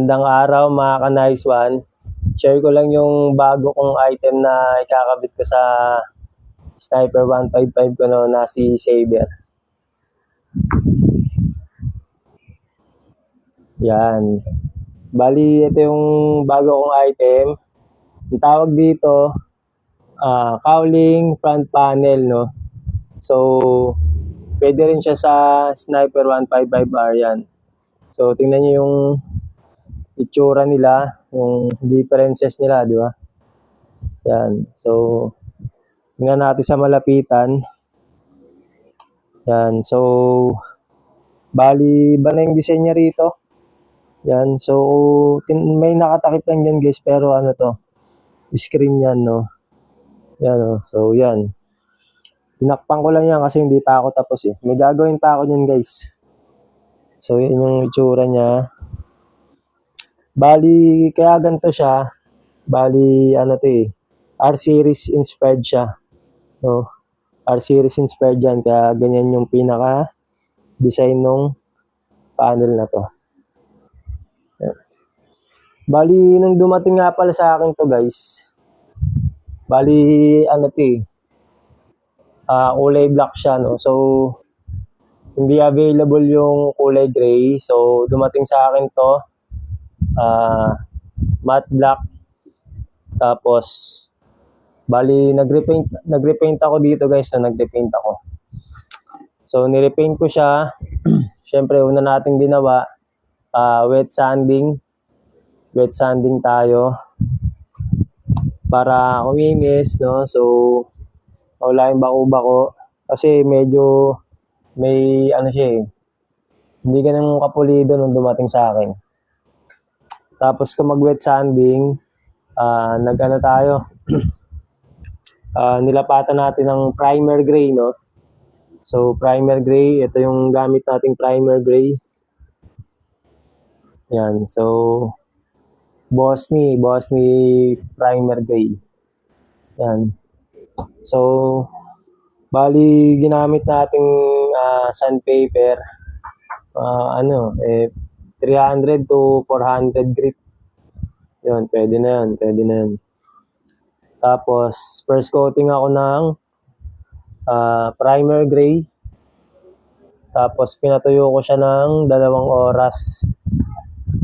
Magandang araw mga ka-nice one. Share ko lang yung bago kong item na ikakabit ko sa Sniper 155 ko no, na si Saber. Yan. Bali, ito yung bago kong item. Ang tawag dito, cowling front panel, no? So, pwede rin siya sa Sniper 155R yan. So, tingnan nyo yung itsura nila, yung differences nila, di ba? Yan. So, tingnan natin sa malapitan. Yan. So, bali, ba na yung design niya rito? Yan. So, may nakatakip lang dyan guys, pero ano to? Screen yan, no? Yan, no? So, yan. Tinakpan ko lang yan kasi hindi pa ako tapos eh. May gagawin pa ako dyan guys. So, yun yung itsura niya. Bali, kaya ganito siya. Bali, ano to eh. R-Series inspired siya. No? R-Series inspired yan. Kaya ganyan yung pinaka-design nung panel na to. Yan. Bali, nung dumating nga pala sa akin to guys. Bali, ano to eh. Kulay black siya, no? So, hindi available yung kulay gray. So, dumating sa akin to. Matte black. Tapos, bali, nag-repaint ako dito guys. So, nag-repaint ako. So, nirepaint ko siya. Siyempre, una nating ginawa, wet sanding. Wet sanding tayo. Para kuminis, no? So, wala yung bako-bako. Kasi medyo may ano siya eh. Hindi ganun kapulido nung dumating sa akin. Tapos kung mag-wet sanding, nag-ano tayo. Nilapatan natin ng primer gray, no? So, primer gray. Ito yung gamit nating primer gray. Yan. So, Bosni primer gray. Yan. So, bali ginamit nating sandpaper 300 to 400 grit. Yun, pwede na yun. Tapos, first coating ako ng primer gray. Tapos, pinatuyo ko siya ng 2 oras.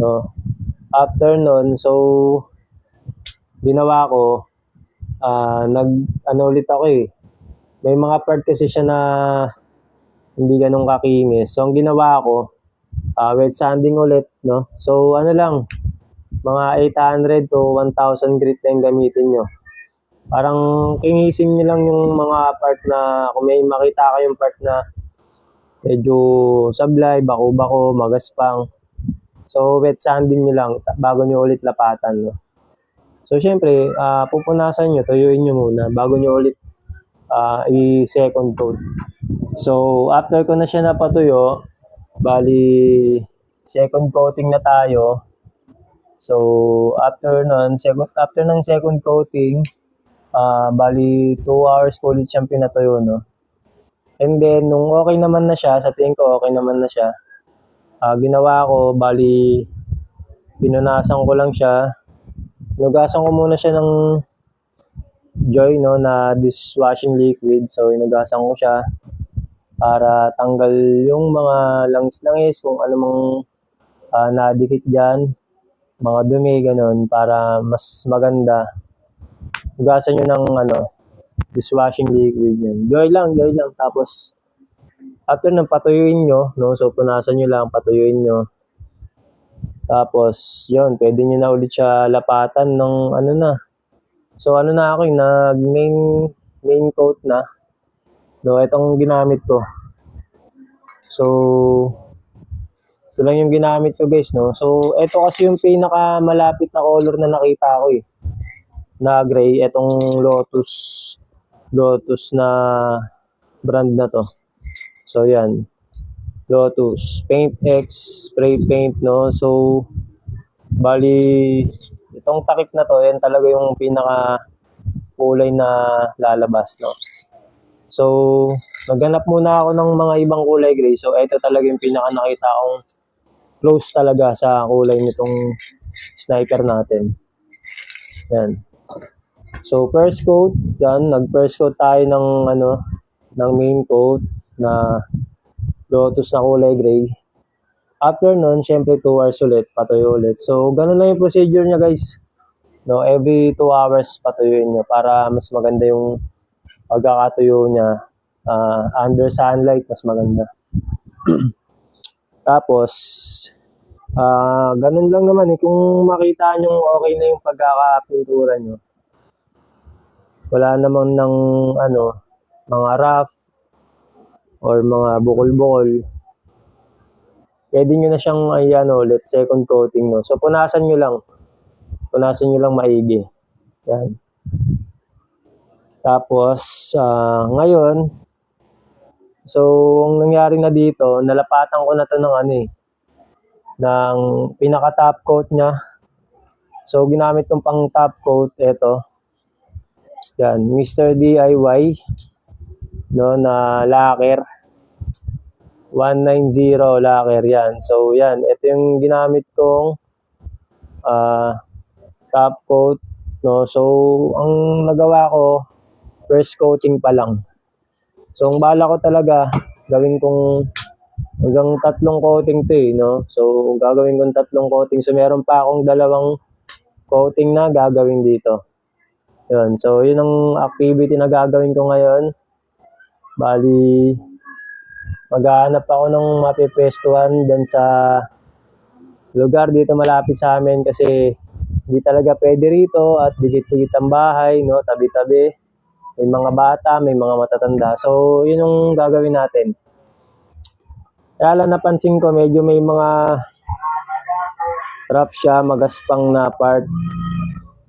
So, after nun, so, ginawa ko, ulit ako eh. May mga part kasi siya na hindi ganun kakinis. So, ang ginawa ko, wet sanding ulit, no? So, ano lang, mga 800 to 1,000 grit na yung gamitin nyo. Parang kinisin nyo lang yung mga part na, kung may makita kayong part na medyo sablay, bako-bako, magaspang. So, wet sanding nyo lang bago nyo ulit lapatan, no? So, syempre, pupunasan nyo, tuyuin nyo muna bago nyo ulit i-second coat. So, after ko na siya napatuyo, bali, second coating na tayo. So, after ng second coating, bali, 2 hours ko ulit siyang pinatuyo, no? And then, nung okay naman na siya, sa tingin ko okay naman na siya, ginawa ko, bali, pinunasan ko lang siya. Inugasan ko muna siya ng Joy, no, na dishwashing liquid. So, inugasan ko siya para tanggal yung mga langis-langis, kung ano mang nadikit dyan, mga dumi, ganun, para mas maganda. Inugasan nyo ng dishwashing liquid yan. Joy lang. Tapos, after nang patuyuin nyo, no, so punasan nyo lang, patuyuin nyo. Tapos, yun, pwede nyo na ulit siya lapatan ng So, na ako yung main coat na. No, itong ginamit ko. So, ito lang yung ginamit ko guys, no. So, ito kasi yung pinakamalapit na color na nakita ko eh. Na gray, itong Lotus na brand na to. So, yan. Lotus Paint X spray paint, no. So, bali, itong takip na to, yan talaga yung pinaka kulay na lalabas, no. So, naghanap muna ako ng mga ibang kulay gray. So, ito talaga yung pinaka nakita kong close talaga sa kulay nitong sniper natin. Yan. So first coat, yan, nag-first coat tayo ng ng main coat na Lotus na kulay gray. After nun, syempre 2 hours ulit, patuyo ulit. So ganun lang yung procedure niya, guys. No, every 2 hours patuyuin niyo para mas maganda yung pagkakatuyo niya. Under sunlight, mas maganda. Tapos, ganun lang naman eh. Kung makita nyo okay na yung pagkakapintura nyo, wala namang ng mga rough or mga bukol-bukol, pwede nyo na siyang ulit second coating, no. So punasan nyo lang maigi. Yan. Tapos ngayon, so ang nangyari na dito, nalapatan ko na to ng pinaka top coat niya. So ginamit kong pang top coat ito. Yan, Mr. DIY na lacquer. 190 lacquer yan. So yan, ito yung ginamit kong top coat, no. So ang nagawa ko, first coating pa lang. So ang bala ko talaga, gawin kong hanggang 3 coating to no. So gagawin kong 3 coating. So meron pa akong 2 coating na gagawin dito. Yun. So yun ang activity na gagawin ko ngayon. Bali, maghahanap ako ng mapipwestuhan dyan sa lugar dito malapit sa amin kasi hindi talaga pwede rito at dikit-dikit ang bahay, no, tabi-tabi. May mga bata, may mga matatanda. So, yun yung gagawin natin. Kaya lang napansin ko, medyo may mga rough siya, magaspang na part,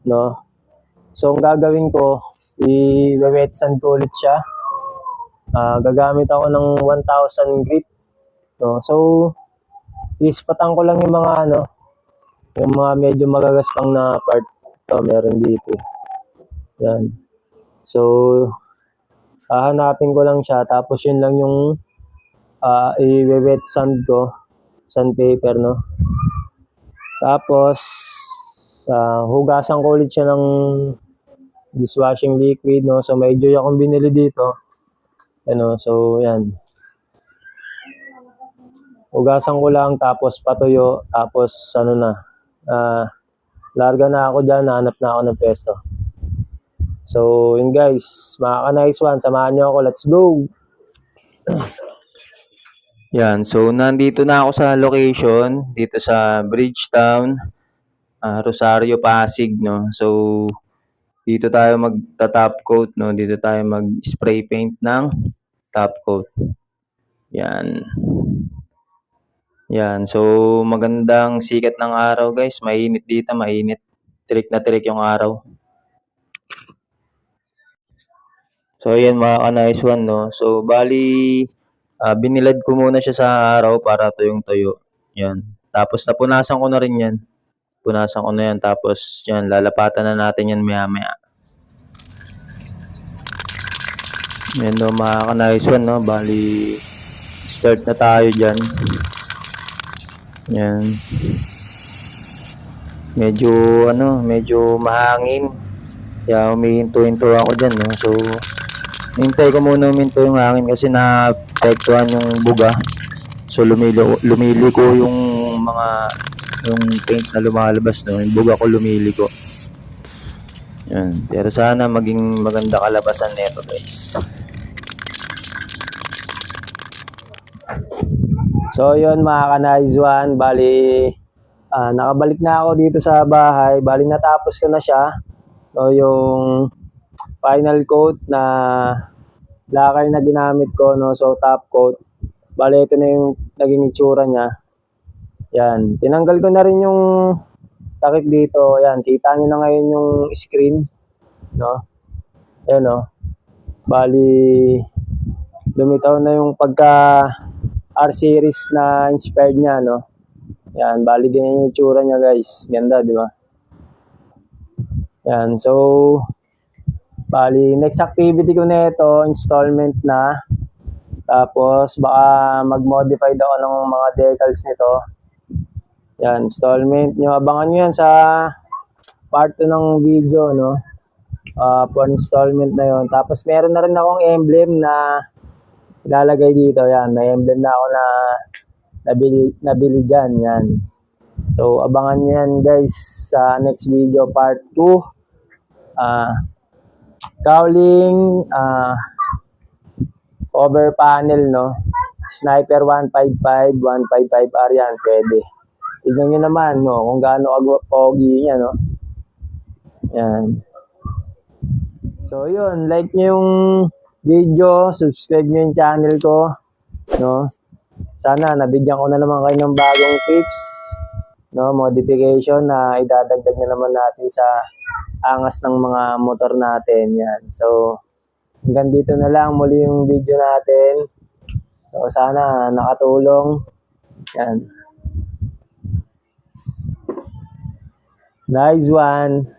no. So, ang gagawin ko, i-wet sand ko ulit siya. Gagamit ako ng 1,000 grit, no. So, ispatan ko lang yung mga yung mga medyo magagaspang na part. Ito, meron dito. Yan. So, hahanapin ko lang siya. Tapos yun lang yung i-wet sand ko. Sandpaper, no? Tapos, hugasan ko ulit siya ng dishwashing liquid, no? So, may joy akong binili dito. So, yan. Hugasan ko lang, tapos patuyo, tapos larga na ako dyan, nahanap na ako ng pesto. So, yun guys, mga ka-nice one, samahan nyo ako, let's go! Yan, so nandito na ako sa location, dito sa Bridgetown, Rosario, Pasig, no? So, dito tayo magta-top coat, no? Dito tayo mag-spray paint ng top coat. Yan. Yan, so magandang sikat ng araw guys, mainit dito, mainit. Tirik na tirik yung araw. So ayan mga ka-nice one, no. So bali binilad ko muna siya sa araw para tuyong-tuyo. Yan. Tapos napunasan ko na rin yan. Punasan ko na yan, tapos yan, lalapatan na natin yan maya-maya. Yan, no, mga ka-nice one, no. Bali start na tayo dyan. Yan. Medyo mahangin. Kaya humihinto-hinto ako dyan, no. So, hintay ko muna huminto yung hangin kasi na-apektuhan yung buga. So, lumiliko yung paint na lumalabas, no. Yung buga ko lumiliko. Yan. Pero sana maging maganda kalabasan nito, guys. So yun mga ka-nice one, bali nakabalik na ako dito sa bahay, bali natapos ko na siya. So yung final coat na lacquer na ginamit ko, no, so top coat. Bali ito na yung naging itsura niya. Yan, tinanggal ko na rin yung takip dito. Yan, kita niyo na ngayon yung screen, no. Ayan, no. Bali lumitaw na yung pagka R-series na inspired niya, no? Yan, bali ganyan yung itsura niya, guys. Ganda, di ba? Yan, so bali next activity ko na ito, installment na. Tapos baka mag-modify daw ng mga decals nito. Yan, installment nyo. Abangan nyo yan sa part 2 ng video, no? For installment na yon. Tapos meron na rin akong emblem na ilalagay dito. Yan, may emblem na ako na nabili dyan. Yan. So, abangan nyo yan guys sa next video, part 2. Cowling, over panel, no? Sniper 155, 155R yan, pwede. Tignan nyo naman, no? Kung gaano pogi niya, no? Yan. So, yun. Like nyo yung video. Subscribe nyo yung channel ko. No? Sana, nabigyan ko na naman kayo ng bagong tips. No? Modification na idadagdag na naman natin sa angas ng mga motor natin. Yan. So, hanggang dito na lang muli yung video natin. So, sana nakatulong. Yan. Nice one.